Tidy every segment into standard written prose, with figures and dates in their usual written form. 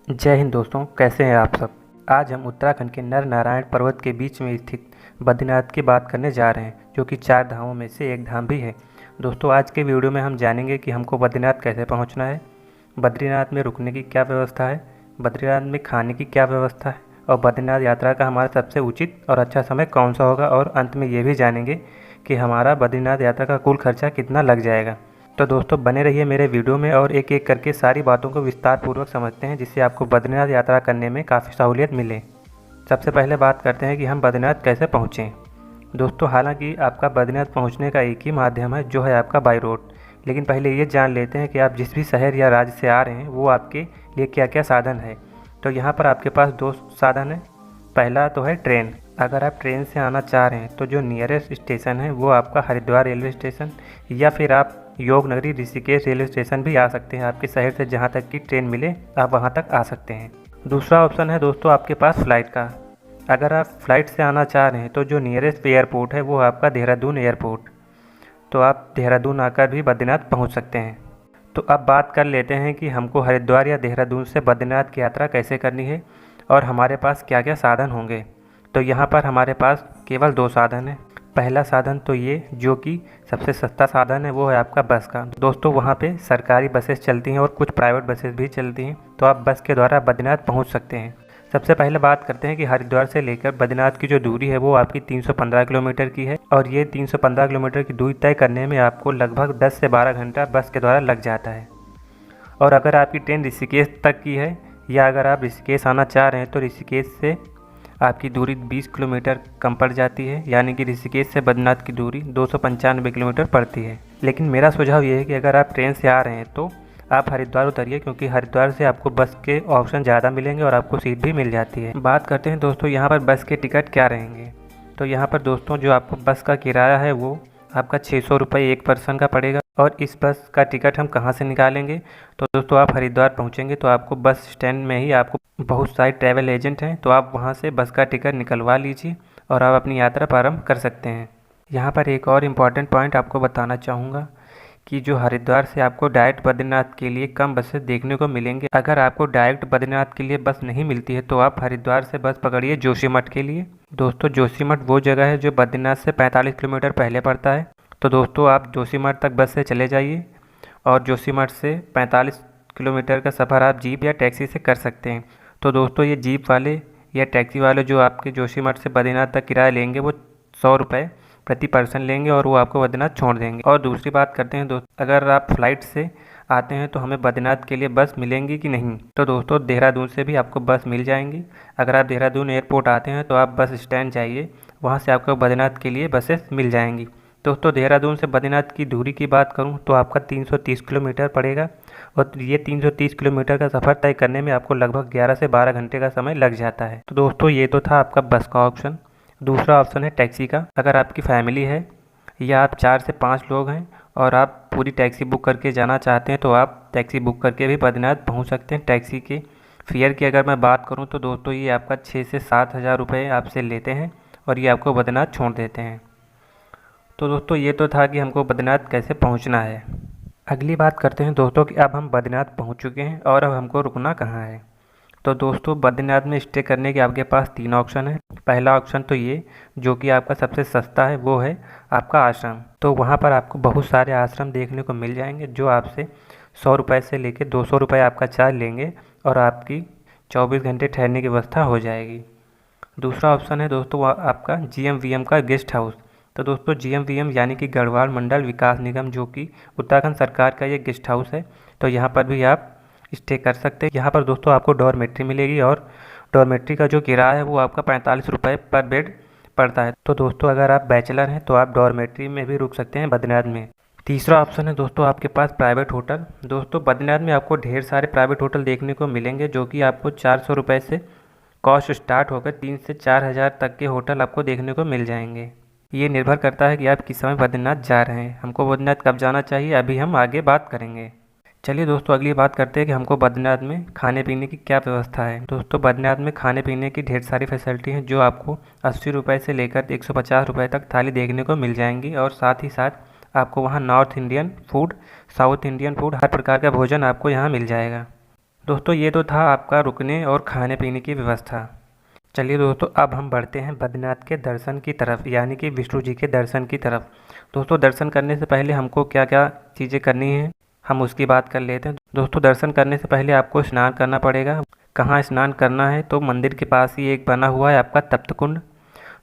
जय हिंद दोस्तों, कैसे हैं आप सब। आज हम उत्तराखंड के नर नारायण पर्वत के बीच में स्थित बद्रीनाथ की बात करने जा रहे हैं, जो कि 4 धामों में से एक धाम भी है। दोस्तों, आज के वीडियो में हम जानेंगे कि हमको बद्रीनाथ कैसे पहुंचना है, बद्रीनाथ में रुकने की क्या व्यवस्था है, बद्रीनाथ में खाने की क्या व्यवस्था है, और बद्रीनाथ यात्रा का हमारा सबसे उचित और अच्छा समय कौन सा होगा। और अंत में ये भी जानेंगे कि हमारा बद्रीनाथ यात्रा का कुल खर्चा कितना लग जाएगा। तो दोस्तों, बने रहिए मेरे वीडियो में और एक एक करके सारी बातों को विस्तार पूर्वक समझते हैं, जिससे आपको बद्रीनाथ यात्रा करने में काफ़ी सहूलियत मिले। सबसे पहले बात करते हैं कि हम बद्रीनाथ कैसे पहुँचें। दोस्तों, हालांकि आपका बद्रीनाथ पहुँचने का एक ही माध्यम है, जो है आपका बाई रोड। लेकिन पहले ये जान लेते हैं कि आप जिस भी शहर या राज्य से आ रहे हैं वो आपके लिए क्या क्या साधन है। तो यहाँ पर आपके पास 2 साधन हैं। पहला तो है ट्रेन। अगर आप ट्रेन से आना चाह रहे हैं तो जो नियरेस्ट स्टेशन है वो आपका हरिद्वार रेलवे स्टेशन, या फिर आप योग नगरी ऋषिकेश रेलवे स्टेशन भी आ सकते हैं। आपके शहर से जहाँ तक की ट्रेन मिले आप वहाँ तक आ सकते हैं। दूसरा ऑप्शन है दोस्तों आपके पास फ़्लाइट का। अगर आप फ़्लाइट से आना चाह रहे हैं तो जो नियरेस्ट एयरपोर्ट है वो आपका देहरादून एयरपोर्ट, तो आप देहरादून आकर भी बद्रीनाथ पहुँच सकते हैं। तो अब बात कर लेते हैं कि हमको हरिद्वार या देहरादून से बद्रीनाथ की यात्रा कैसे करनी है और हमारे पास क्या क्या साधन होंगे। तो यहाँ पर हमारे पास केवल 2 साधन हैं। पहला साधन तो ये, जो कि सबसे सस्ता साधन है, वो है आपका बस का। दोस्तों, वहाँ पे सरकारी बसेस चलती हैं और कुछ प्राइवेट बसेस भी चलती हैं, तो आप बस के द्वारा बद्रीनाथ पहुँच सकते हैं। सबसे पहले बात करते हैं कि हरिद्वार से लेकर बद्रीनाथ की जो दूरी है वो आपकी 315 किलोमीटर की है, और ये 315 किलोमीटर की दूरी तय करने में आपको लगभग 10 से 12 घंटा बस के द्वारा लग जाता है। और अगर आपकी ट्रेन ऋषिकेश तक की है, या अगर आप ऋषिकेश आना चाह रहे हैं तो ऋषिकेश से आपकी दूरी 20 किलोमीटर कम पड़ जाती है, यानी कि ऋषिकेश से बद्रीनाथ की दूरी 295 किलोमीटर पड़ती है। लेकिन मेरा सुझाव ये है कि अगर आप ट्रेन से आ रहे हैं तो आप हरिद्वार उतरिए, क्योंकि हरिद्वार से आपको बस के ऑप्शन ज़्यादा मिलेंगे और आपको सीट भी मिल जाती है। बात करते हैं दोस्तों यहाँ पर बस के टिकट क्या रहेंगे। तो यहाँ पर दोस्तों जो आपको बस का किराया है वो आपका 600 रुपये एक पर्सन का पड़ेगा। और इस बस का टिकट हम कहाँ से निकालेंगे। तो दोस्तों, आप हरिद्वार पहुँचेंगे तो आपको बस स्टैंड में ही आपको बहुत सारे ट्रैवल एजेंट हैं, तो आप वहाँ से बस का टिकट निकलवा लीजिए और आप अपनी यात्रा प्रारंभ कर सकते हैं। यहाँ पर एक और इम्पॉर्टेंट पॉइंट आपको बताना चाहूँगा कि जो हरिद्वार से आपको डायरेक्ट बद्रीनाथ के लिए कम बसेस देखने को मिलेंगे। अगर आपको डायरेक्ट बद्रीनाथ के लिए बस नहीं मिलती है तो आप हरिद्वार से बस पकड़िए जोशीमठ के लिए। दोस्तों, जोशीमठ वो जगह है जो बद्रीनाथ से 45 किलोमीटर पहले पड़ता है। तो दोस्तों, आप जोशीमठ तक बस से चले जाइए, और जोशीमठ से 45 किलोमीटर का सफ़र आप जीप या टैक्सी से कर सकते हैं। तो दोस्तों, ये जीप वाले या टैक्सी वाले जो आपके जोशीमठ से बद्रीनाथ तक किराया लेंगे वो 100 रुपये प्रति पर्सन लेंगे, और वो आपको बद्रीनाथ छोड़ देंगे। और दूसरी बात करते हैं दोस्तों, अगर आप फ्लाइट से आते हैं तो हमें बद्रीनाथ के लिए बस मिलेंगी कि नहीं। तो दोस्तों, देहरादून से भी आपको बस मिल जाएंगी। अगर आप देहरादून एयरपोर्ट आते हैं तो आप बस स्टैंड जाइए, वहाँ से आपको बद्रीनाथ के लिए बसेस मिल जाएंगी। दोस्तों, देहरादून से बद्रीनाथ की दूरी की बात करूं तो आपका 330 किलोमीटर पड़ेगा, और ये 330 किलोमीटर का सफ़र तय करने में आपको लगभग 11 से 12 घंटे का समय लग जाता है। तो दोस्तों, ये तो था आपका बस का ऑप्शन। दूसरा ऑप्शन है टैक्सी का। अगर आपकी फैमिली है या आप 4 से 5 लोग हैं और आप पूरी टैक्सी बुक करके जाना चाहते हैं तो आप टैक्सी बुक करके भी बद्रीनाथ पहुँच सकते हैं। टैक्सी के फेयर की अगर मैं बात करूँ तो दोस्तों, ये आपका 6 से 7 हज़ार रुपये आपसे लेते हैं और ये आपको बद्रीनाथ छोड़ देते हैं। तो दोस्तों, ये तो था कि हमको बद्रीनाथ कैसे पहुंचना है। अगली बात करते हैं दोस्तों कि अब हम बद्रीनाथ पहुंच चुके हैं और अब हमको रुकना कहाँ है। तो दोस्तों, बद्रीनाथ में स्टे करने के आपके पास 3 ऑप्शन है। पहला ऑप्शन तो ये, जो कि आपका सबसे सस्ता है, वो है आपका आश्रम। तो वहाँ पर आपको बहुत सारे आश्रम देखने को मिल जाएंगे, जो आपसे 100 रुपये से लेकर 200 रुपये आपका चार्ज लेंगे, और आपकी 24 घंटे ठहरने की व्यवस्था हो जाएगी। दूसरा ऑप्शन है दोस्तों आपका GMVM का गेस्ट हाउस। तो दोस्तों, GMVM यानी कि गढ़वाल मंडल विकास निगम, जो कि उत्तराखंड सरकार का ये गेस्ट हाउस है, तो यहाँ पर भी आप स्टे कर सकते हैं। यहाँ पर दोस्तों आपको डॉर्मेट्री मिलेगी, और डॉर्मेट्री का जो किराया है वो आपका 45 रुपये पर बेड पड़ता है। तो दोस्तों, अगर आप बैचलर हैं तो आप डॉर्मेट्री में भी रुक सकते हैं बद्रीनाथ में। तीसरा ऑप्शन है दोस्तों आपके पास प्राइवेट होटल। दोस्तों, बद्रीनाथ में आपको ढेर सारे प्राइवेट होटल देखने को मिलेंगे, जो कि आपको 400 रुपये से कॉस्ट स्टार्ट होकर 3 से 4 हज़ार तक के होटल आपको देखने को मिल जाएंगे। ये निर्भर करता है कि आप किस समय बद्रीनाथ जा रहे हैं। हमको बद्रीनाथ कब जाना चाहिए, अभी हम आगे बात करेंगे। चलिए दोस्तों, अगली बात करते हैं कि हमको बद्रीनाथ में खाने पीने की क्या व्यवस्था है। दोस्तों, बद्रीनाथ में खाने पीने की ढेर सारी फैसिलिटी हैं, जो आपको 80 रुपये से लेकर 150 रुपये तक थाली देखने को मिल जाएंगी। और साथ ही साथ आपको वहाँ North Indian food, South Indian food, हर प्रकार का भोजन आपको यहाँ मिल जाएगा। दोस्तों ये तो था आपका रुकने और खाने पीने की व्यवस्था। चलिए दोस्तों, अब हम बढ़ते हैं बद्रीनाथ के दर्शन की तरफ, यानी कि विष्णु जी के दर्शन की तरफ। दोस्तों दर्शन करने से पहले हमको क्या क्या चीज़ें करनी है, हम उसकी बात कर लेते हैं। दोस्तों दर्शन करने से पहले आपको स्नान करना पड़ेगा। कहाँ स्नान करना है, तो मंदिर के पास ही एक बना हुआ है आपका तप्त कुंड।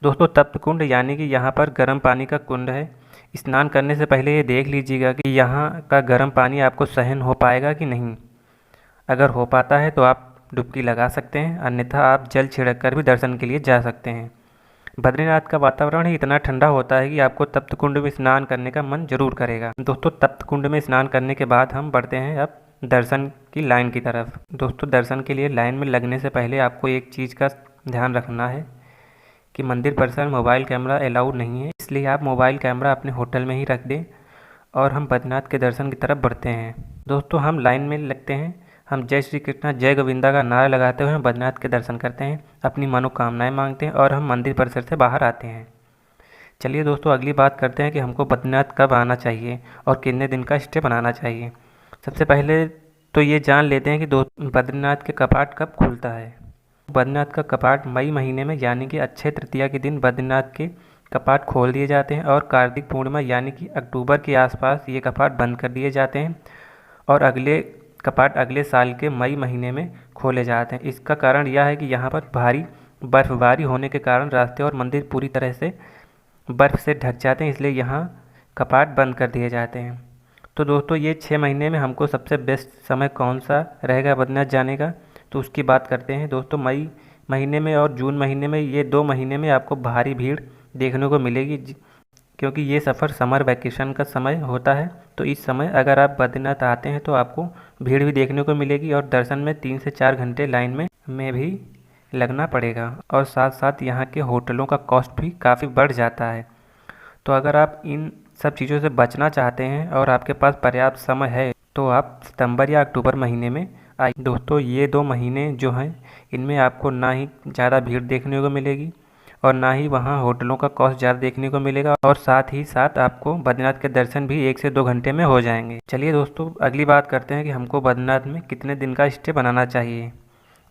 दोस्तों तप्त कुंड यानी कि यहाँ पर गर्म पानी का कुंड है। स्नान करने से पहले ये देख लीजिएगा कि यहाँ का गर्म पानी आपको सहन हो पाएगा कि नहीं। अगर हो पाता है तो आप डुबकी लगा सकते हैं, अन्यथा आप जल छिड़क कर भी दर्शन के लिए जा सकते हैं। बद्रीनाथ का वातावरण ही इतना ठंडा होता है कि आपको तप्त कुंड में स्नान करने का मन जरूर करेगा। दोस्तों तप्त कुंड में स्नान करने के बाद हम बढ़ते हैं अब दर्शन की लाइन की तरफ। दोस्तों दर्शन के लिए लाइन में लगने से पहले आपको एक चीज़ का ध्यान रखना है कि मंदिर परिसर में मोबाइल कैमरा अलाउड नहीं है, इसलिए आप मोबाइल कैमरा अपने होटल में ही रख दें और हम बद्रीनाथ के दर्शन की तरफ बढ़ते हैं। दोस्तों हम लाइन में लगते हैं, हम जय श्री कृष्णा जय गोविंदा का नारा लगाते हुए बद्रीनाथ के दर्शन करते हैं, अपनी मनोकामनाएं मांगते हैं और हम मंदिर परिसर से बाहर आते हैं। चलिए दोस्तों अगली बात करते हैं कि हमको बद्रीनाथ कब आना चाहिए और कितने दिन का स्टे बनाना चाहिए। सबसे पहले तो ये जान लेते हैं कि बद्रीनाथ के कपाट कब खुलता है। बद्रीनाथ का कपाट मई महीने में यानी कि अक्षय तृतीया के दिन बद्रीनाथ के कपाट खोल दिए जाते हैं और कार्तिक पूर्णिमा यानी कि अक्टूबर के आसपास ये कपाट बंद कर दिए जाते हैं और अगले कपाट अगले साल के मई महीने में खोले जाते हैं। इसका कारण यह है कि यहाँ पर भारी बर्फबारी होने के कारण रास्ते और मंदिर पूरी तरह से बर्फ़ से ढक जाते हैं, इसलिए यहाँ कपाट बंद कर दिए जाते हैं। तो दोस्तों ये 6 महीने में हमको सबसे बेस्ट समय कौन सा रहेगा बद्रीनाथ जाने का, तो उसकी बात करते हैं। दोस्तों मई महीने में और जून महीने में, ये 2 महीने में आपको भारी भीड़ देखने को मिलेगी, क्योंकि ये सफ़र समर वैकेशन का समय होता है। तो इस समय अगर आप बद्रीनाथ आते हैं तो आपको भीड़ भी देखने को मिलेगी और दर्शन में 3 से 4 घंटे लाइन में भी लगना पड़ेगा और साथ साथ यहाँ के होटलों का कॉस्ट भी काफ़ी बढ़ जाता है। तो अगर आप इन सब चीज़ों से बचना चाहते हैं और आपके पास पर्याप्त समय है तो आप सितंबर या अक्टूबर महीने में आइए। दोस्तों ये 2 महीने जो हैं इनमें आपको ना ही ज़्यादा भीड़ देखने को मिलेगी और ना ही वहाँ होटलों का कॉस्ट ज़्यादा देखने को मिलेगा और साथ ही साथ आपको बद्रीनाथ के दर्शन भी 1 से 2 घंटे में हो जाएंगे। चलिए दोस्तों अगली बात करते हैं कि हमको बद्रीनाथ में कितने दिन का स्टे बनाना चाहिए।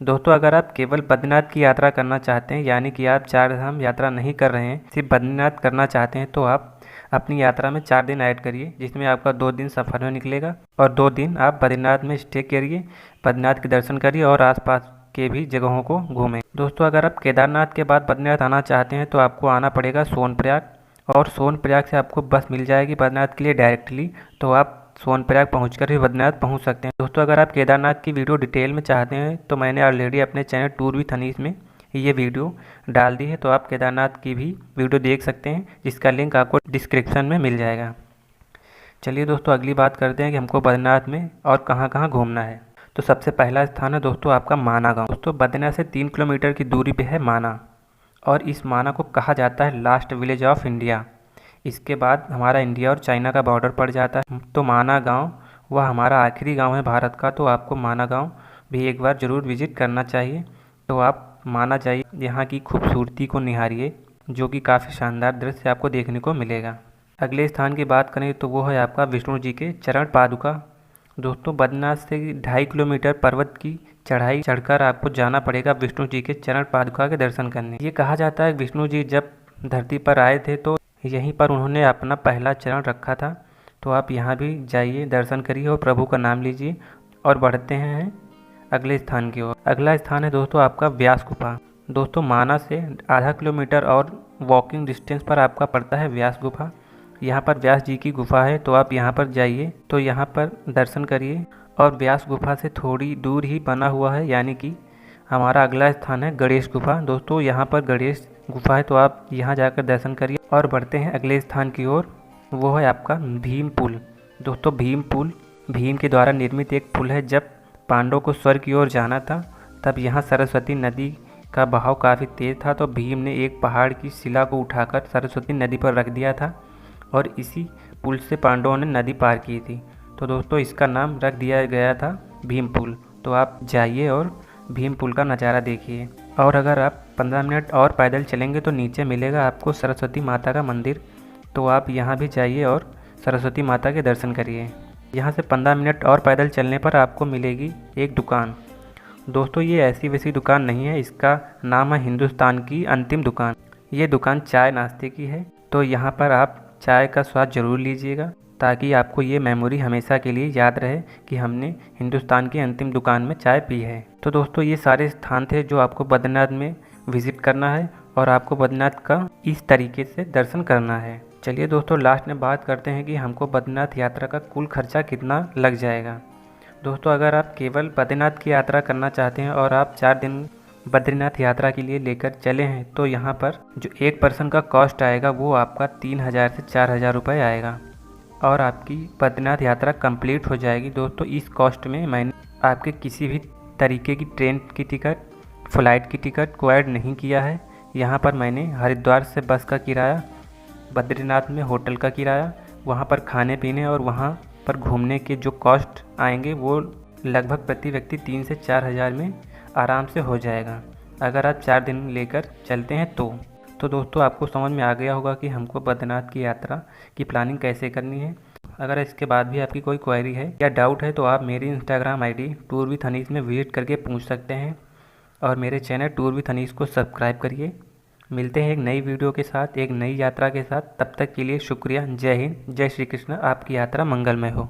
दोस्तों अगर आप केवल बद्रीनाथ की यात्रा करना चाहते हैं, यानी कि आप 4 धाम यात्रा नहीं कर रहे हैं, सिर्फ बद्रीनाथ करना चाहते हैं, तो आप अपनी यात्रा में 4 दिन ऐड करिए, जिसमें आपका 2 दिन सफ़र में निकलेगा और 2 दिन आप बद्रीनाथ में स्टे करिए, बद्रीनाथ के दर्शन करिए और आसपास के भी जगहों को घूमें। दोस्तों अगर आप केदारनाथ के बाद बद्रीनाथ आना चाहते हैं तो आपको आना पड़ेगा सोनप्रयाग और सोनप्रयाग से आपको बस मिल जाएगी बद्रीनाथ के लिए डायरेक्टली, तो आप सोनप्रयाग पहुंचकर भी बद्रीनाथ पहुंच सकते हैं। दोस्तों अगर आप केदारनाथ की वीडियो डिटेल में चाहते हैं तो मैंने ऑलरेडी अपने चैनल टूर विथ अनीस में ये वीडियो डाल दी है, तो आप केदारनाथ की भी वीडियो देख सकते हैं, जिसका लिंक आपको डिस्क्रिप्शन में मिल जाएगा। चलिए दोस्तों अगली बात करते हैं कि हमको बद्रीनाथ में और कहाँ कहाँ घूमना है। तो सबसे पहला स्थान है दोस्तों आपका माना गाँव। दोस्तों बद्रीनाथ से 3 किलोमीटर की दूरी पे है माना और इस माना को कहा जाता है लास्ट विलेज ऑफ इंडिया। इसके बाद हमारा इंडिया और चाइना का बॉर्डर पड़ जाता है, तो माना गांव वह हमारा आखिरी गांव है भारत का, तो आपको माना गांव भी एक बार ज़रूर विज़िट करना चाहिए। तो आप माना जाइए, यहाँ की खूबसूरती को निहारिए, जो कि काफ़ी शानदार दृश्य आपको देखने को मिलेगा। अगले स्थान की बात करें तो वो है आपका विष्णु जी के चरण पादुका। दोस्तों बद्रीनाथ से 2.5 किलोमीटर पर्वत की चढ़ाई चढ़कर आपको जाना पड़ेगा विष्णु जी के चरण पादुका के दर्शन करने। ये कहा जाता है विष्णु जी जब धरती पर आए थे तो यहीं पर उन्होंने अपना पहला चरण रखा था, तो आप यहाँ भी जाइए, दर्शन करिए और प्रभु का नाम लीजिए और बढ़ते हैं अगले स्थान की ओर। अगला स्थान है दोस्तों आपका व्यास गुफा। दोस्तों माना से आधा किलोमीटर और वॉकिंग डिस्टेंस पर आपका पड़ता है व्यास गुफा। यहाँ पर व्यास जी की गुफा है, तो आप यहाँ पर जाइए, तो यहाँ पर दर्शन करिए और व्यास गुफा से थोड़ी दूर ही बना हुआ है, यानी कि हमारा अगला स्थान है गणेश गुफा। दोस्तों यहाँ पर गणेश गुफा है, तो आप यहाँ जाकर दर्शन करिए और बढ़ते हैं अगले स्थान की ओर, वो है आपका भीम पुल। दोस्तों भीम पुल भीम के द्वारा निर्मित एक पुल है। जब पांडवों को स्वर्ग की ओर जाना था तब यहाँ सरस्वती नदी का बहाव काफ़ी तेज़ था, तो भीम ने एक पहाड़ की शिला को उठाकर सरस्वती नदी पर रख दिया था और इसी पुल से पांडवों ने नदी पार की थी। तो दोस्तों इसका नाम रख दिया गया था भीम पुल। तो आप जाइए और भीम पुल का नज़ारा देखिए। और अगर आप 15 मिनट और पैदल चलेंगे तो नीचे मिलेगा आपको सरस्वती माता का मंदिर, तो आप यहाँ भी जाइए और सरस्वती माता के दर्शन करिए। यहाँ से 15 मिनट और पैदल चलने पर आपको मिलेगी एक दुकान, दोस्तों ये ऐसी वैसी दुकान नहीं है, इसका नाम है हिंदुस्तान की अंतिम दुकान। ये दुकान चाय नाश्ते की है, तो यहाँ पर आप चाय का स्वाद ज़रूर लीजिएगा ताकि आपको ये मेमोरी हमेशा के लिए याद रहे कि हमने हिंदुस्तान की अंतिम दुकान में चाय पी है। तो दोस्तों ये सारे स्थान थे जो आपको बद्रीनाथ में विज़िट करना है और आपको बद्रीनाथ का इस तरीके से दर्शन करना है। चलिए दोस्तों लास्ट में बात करते हैं कि हमको बद्रीनाथ यात्रा का कुल खर्चा कितना लग जाएगा। दोस्तों अगर आप केवल बद्रीनाथ की यात्रा करना चाहते हैं और आप 4 दिन बद्रीनाथ यात्रा के लिए लेकर चले हैं तो यहाँ पर जो एक पर्सन का कॉस्ट आएगा वो आपका 3000 से 4000 रुपये आएगा और आपकी बद्रीनाथ यात्रा कंप्लीट हो जाएगी। दोस्तों इस कॉस्ट में मैंने आपके किसी भी तरीके की ट्रेन की टिकट, फ़्लाइट की टिकट को ऐड नहीं किया है। यहाँ पर मैंने हरिद्वार से बस का किराया, बद्रीनाथ में होटल का किराया, वहाँ पर खाने पीने और वहाँ पर घूमने के जो कॉस्ट आएंगे वो लगभग प्रति व्यक्ति 3 से 4000 में आराम से हो जाएगा अगर आप 4 दिन लेकर चलते हैं तो दोस्तों आपको समझ में आ गया होगा कि हमको बद्रीनाथ की यात्रा की प्लानिंग कैसे करनी है। अगर इसके बाद भी आपकी कोई क्वेरी है या डाउट है तो आप मेरी Instagram ID tour with Anees में विजिट करके पूछ सकते हैं और मेरे चैनल टूर विथ अनीस को सब्सक्राइब करिए। मिलते हैं एक नई वीडियो के साथ, एक नई यात्रा के साथ। तब तक के लिए शुक्रिया। जय हिंद, जय श्री कृष्ण। आपकी यात्रा मंगलमय हो।